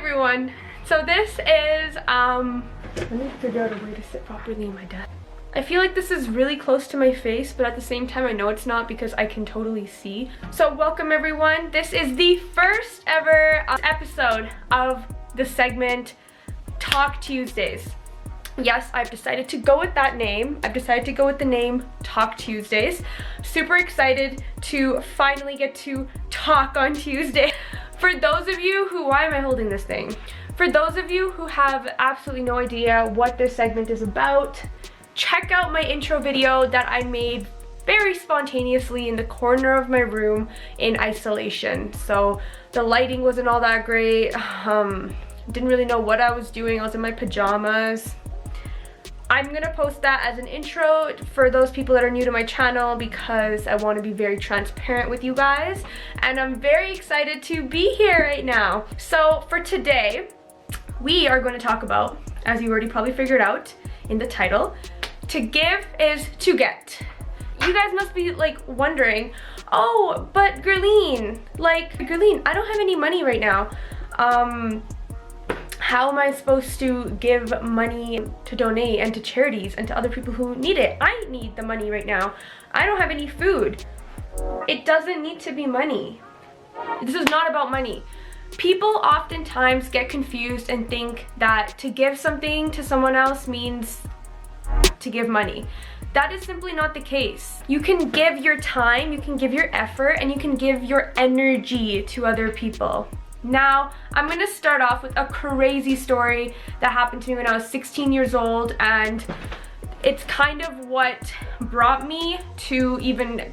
everyone. So this is let me figure out a way to sit properly in my desk. I feel like this is really close to my face, but at the same time I know it's not because I can totally see. So welcome everyone. This is the first ever episode of the segment Talk Tuesdays. Yes, I've decided to go with that name. I've decided to go with the name Talk Tuesdays. Super excited to finally get to talk on Tuesday. For those of you who, why am I holding this thing? For those of you who have absolutely no idea what this segment is about, check out my intro video that I made very spontaneously in the corner of my room in isolation. So the lighting wasn't all that great. Didn't really know what I was doing. I was in my pajamas. I'm gonna post that as an intro for those people that are new to my channel because I want to be very transparent with you guys, and I'm very excited to be here right now. So for today, we are going to talk about, as you already probably figured out in the title, to give is to get. You guys must be like wondering, oh, but Gurleen, I don't have any money right now. How am I supposed to give money to donate and to charities and to other people who need it? I need the money right now. I don't have any food. It doesn't need to be money. This is not about money. People oftentimes get confused and think that to give something to someone else means to give money. That is simply not the case. You can give your time, you can give your effort, and you can give your energy to other people. Now, I'm gonna start off with a crazy story that happened to me when I was 16 years old, and it's kind of what brought me to even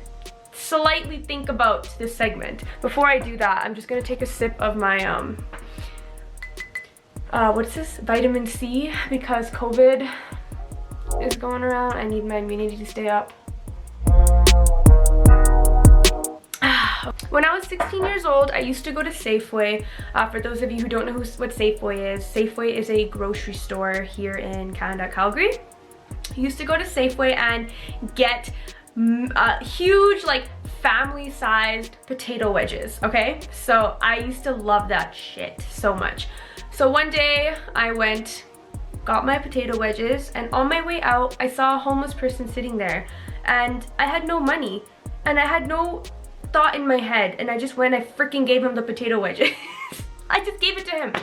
slightly think about this segment. Before I do that, I'm just gonna take a sip of my, what's this? Vitamin C, because COVID is going around. I need my immunity to stay up. When I was 16 years old, I used to go to Safeway. For those of you who don't know what Safeway is a grocery store here in Canada, Calgary. I used to go to Safeway and get huge, like, family-sized potato wedges, okay? So I used to love that shit so much. So one day I went, got my potato wedges, and on my way out, I saw a homeless person sitting there, and I had no money, and I had no thought in my head, and I just went, I freaking gave him the potato wedges. I just gave it to him,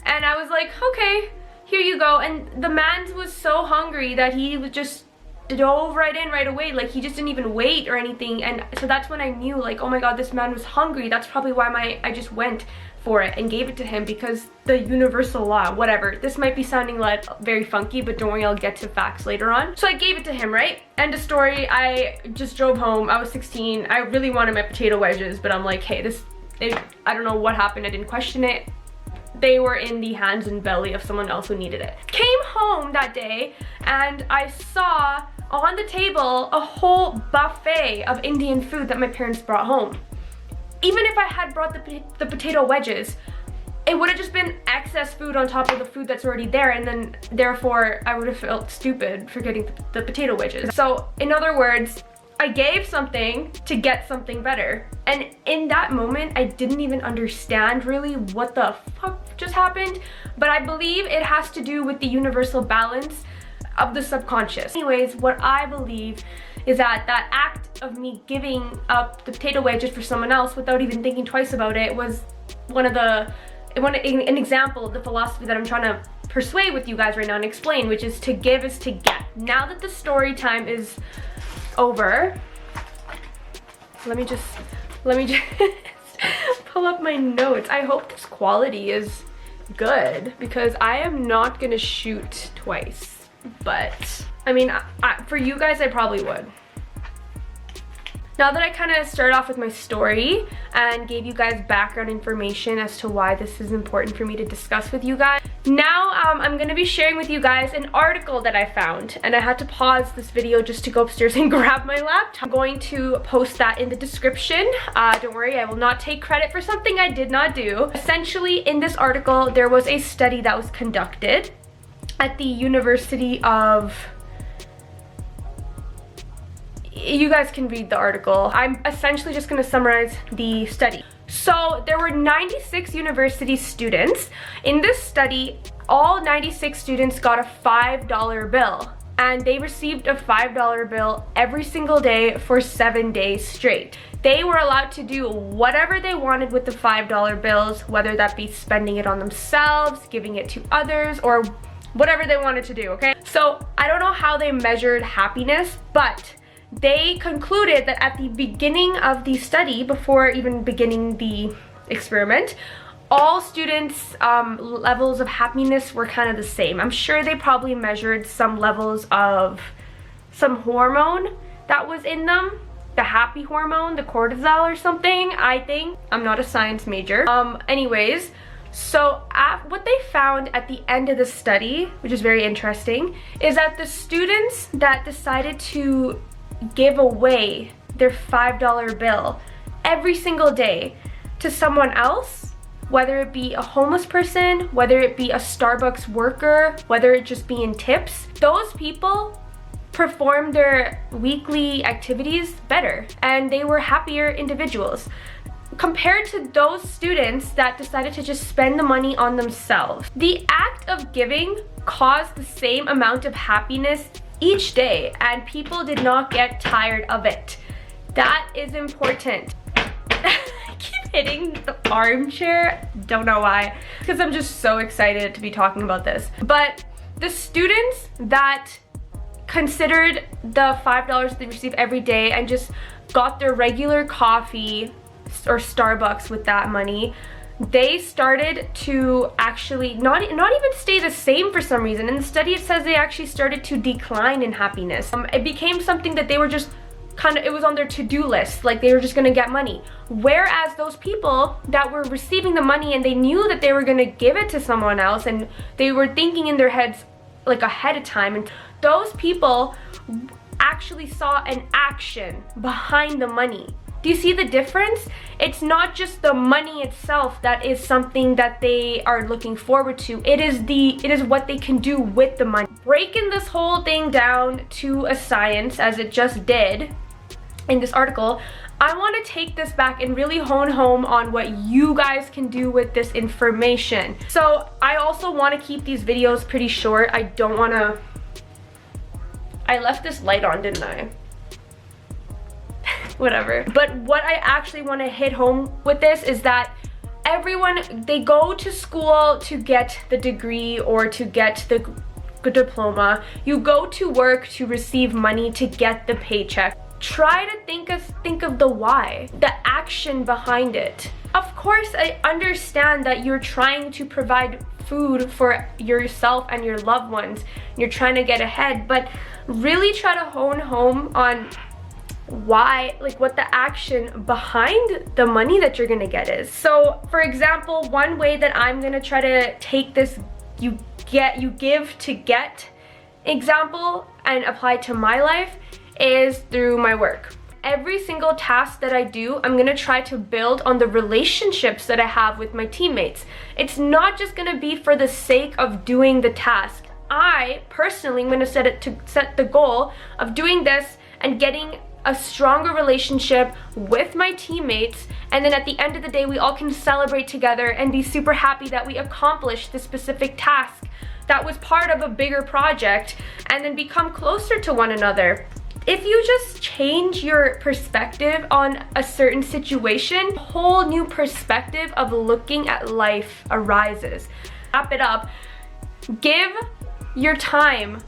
and I was like, okay, here you go. And the man was so hungry that he was just dove right in right away. Like, he just didn't even wait or anything. And so that's when I knew, like, oh my god, this man was hungry. That's probably why I just went for it and gave it to him, because the universal law, whatever. This might be sounding like very funky, but don't worry, I'll get to facts later on. So I gave it to him, right? End of story. I just drove home. I was 16. I really wanted my potato wedges, but I'm like, hey, I don't know what happened. I didn't question it. They were in the hands and belly of someone else who needed it. Came home that day and I saw on the table a whole buffet of Indian food that my parents brought home. Even if I had brought the potato wedges, it would have just been excess food on top of the food that's already there, and then therefore I would have felt stupid for getting the potato wedges. So in other words, I gave something to get something better. And in that moment, I didn't even understand really what the fuck just happened, but I believe it has to do with the universal balance of the subconscious. Anyways, what I believe is that that act of me giving up the potato wedges for someone else without even thinking twice about it was an example of the philosophy that I'm trying to persuade with you guys right now and explain, which is to give is to get. Now that the story time is over, let me just pull up my notes. I hope this quality is good because I am not gonna shoot twice, but I mean, for you guys, I probably would. Now that I kind of started off with my story and gave you guys background information as to why this is important for me to discuss with you guys, now I'm going to be sharing with you guys an article that I found, and I had to pause this video just to go upstairs and grab my laptop. I'm going to post that in the description. Don't worry, I will not take credit for something I did not do. Essentially, in this article, there was a study that was conducted at the University of... You guys can read the article. I'm essentially just going to summarize the study. So there were 96 university students. In this study, all 96 students got a $5 bill, and they received a $5 bill every single day for 7 days straight. They were allowed to do whatever they wanted with the $5 bills, whether that be spending it on themselves, giving it to others, or whatever they wanted to do, okay? So I don't know how they measured happiness, but they concluded that at the beginning of the study, before even beginning the experiment, all students' levels of happiness were kind of the same. I'm sure they probably measured some levels of some hormone that was in them, the happy hormone, the cortisol or something, I think. I'm not a science major. Anyways, so what they found at the end of the study, which is very interesting, is that the students that decided to give away their $5 bill every single day to someone else, whether it be a homeless person, whether it be a Starbucks worker, whether it just be in tips, those people performed their weekly activities better and they were happier individuals compared to those students that decided to just spend the money on themselves. The act of giving caused the same amount of happiness each day, and people did not get tired of it. That is important. I keep hitting the armchair, don't know why, because I'm just so excited to be talking about this. But the students that considered the $5 they receive every day and just got their regular coffee or Starbucks with that money, they started to actually not even stay the same for some reason. In the study, it says they actually started to decline in happiness. It became something that they were just it was on their to-do list, like they were just gonna get money. Whereas those people that were receiving the money and they knew that they were gonna give it to someone else, and they were thinking in their heads like ahead of time, and those people actually saw an action behind the money. Do you see the difference? It's not just the money itself that is something that they are looking forward to. It is what they can do with the money. Breaking this whole thing down to a science, as it just did in this article, I want to take this back and really hone home on what you guys can do with this information. So I also want to keep these videos pretty short. I don't want to... I left this light on, didn't I? Whatever. But what I actually want to hit home with this is that everyone, they go to school to get the degree or to get the diploma. You go to work to receive money to get the paycheck. Try to think of the why, the action behind it. Of course, I understand that you're trying to provide food for yourself and your loved ones. You're trying to get ahead, but really try to hone home on why, like what the action behind the money that you're gonna get is. So for example, one way that I'm gonna try to take this you give to get example and apply to my life is through my work. Every single task that I do, I'm gonna try to build on the relationships that I have with my teammates. It's not just gonna be for the sake of doing the task. I personally am gonna set the goal of doing this and getting a stronger relationship with my teammates, and then at the end of the day we all can celebrate together and be super happy that we accomplished this specific task that was part of a bigger project, and then become closer to one another. If you just change your perspective on a certain situation, a whole new perspective of looking at life arises. Wrap it up. Give your time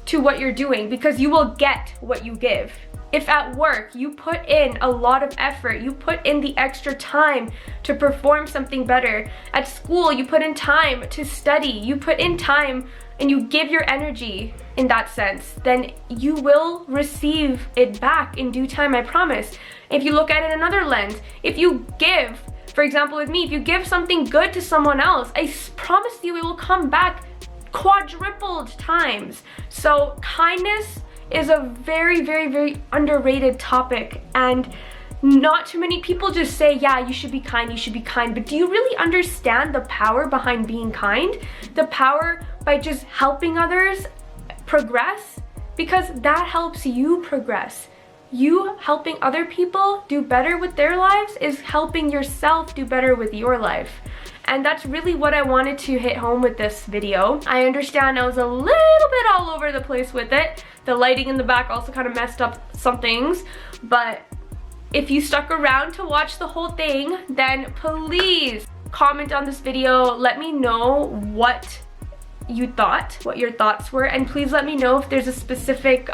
to what you're doing, because you will get what you give. If at work you put in a lot of effort, you put in the extra time to perform something better. At school, you put in time to study, you put in time and you give your energy in that sense, then you will receive it back in due time, I promise. If you look at it another lens, if you give, for example with me, if you give something good to someone else, I promise you it will come back quadrupled times. So kindness is a very, very, very underrated topic, and not too many people just say, yeah, you should be kind, but do you really understand the power behind being kind? The power by just helping others progress? Because that helps you progress. you helping other people do better with their lives is helping yourself do better with your life. And that's really what I wanted to hit home with this video. I understand I was a little bit all over the place with it. The lighting in the back also kind of messed up some things, but if you stuck around to watch the whole thing, then please comment on this video. Let me know what you thought, what your thoughts were, and please let me know if there's a specific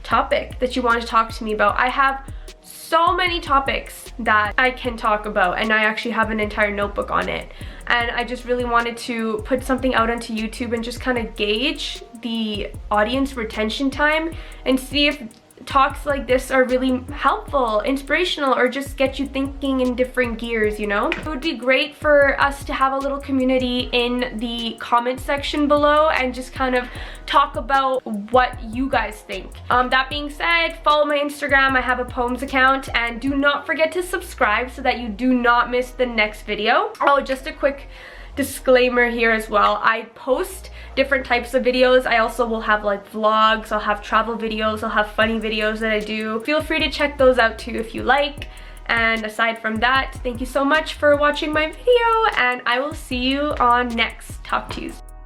topic that you want to talk to me about. I have so many topics that I can talk about, and I actually have an entire notebook on it, and I just really wanted to put something out onto YouTube and just kind of gauge the audience retention time and see if talks like this are really helpful, inspirational, or just get you thinking in different gears, you know? It would be great for us to have a little community in the comment section below and just kind of talk about what you guys think. That being said, follow my Instagram. I have a poems account, and do not forget to subscribe so that you do not miss the next video. Oh, just a quick disclaimer here as well. I post different types of videos. I also will have like vlogs, I'll have travel videos, I'll have funny videos that I do. Feel free to check those out too if you like. And aside from that, thank you so much for watching my video, and I will see you on next Talk Tuesday.